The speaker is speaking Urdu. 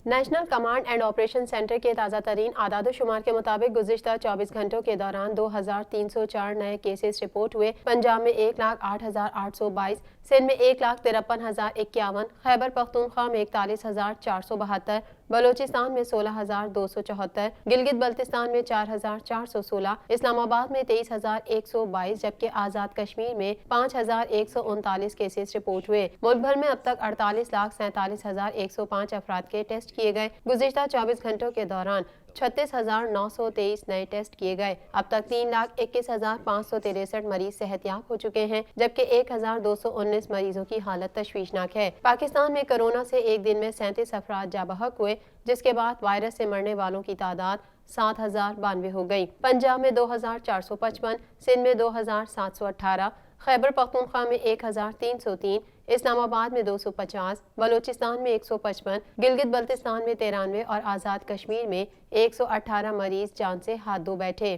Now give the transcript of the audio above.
National command and operation centre کے تازہ ترین اعداد و شمار کے مطابق گزشتہ 24 گھنٹوں کے دوران 2304 نئے کیسز رپورٹ ہوئے۔ پنجاب میں 1,08,822، سندھ میں 1,53,051، خیبر پختونخوا میں 41,472، بلوچستان میں 16,274، گلگت بلتستان میں 4,416، اسلام آباد میں 23,122، جبکہ آزاد کشمیر میں 5,139 کیسز رپورٹ ہوئے۔ ملک بھر میں اب تک 48,47,105 افراد کے ٹیسٹ کیے گئے۔ گزشتہ 24 گھنٹوں کے دوران 36,923 نئے ٹیسٹ کیے گئے۔ اب تک 3,21,563 مریض صحت یاب ہو چکے ہیں، جبکہ 1,219 مریضوں کی حالت تشویشناک ہے۔ پاکستان میں کورونا سے ایک دن میں 37 افراد جاں بحق ہوئے، جس کے بعد وائرس سے مرنے والوں کی تعداد 7,092 ہو گئی۔ پنجاب میں 2,455، سندھ میں 2,718، خیبر پختونخوا میں 1,303، اسلام آباد میں 250، بلوچستان میں 155، گلگت بلتستان میں 93 اور آزاد کشمیر میں 118 مریض جان سے ہاتھ دھو بیٹھے۔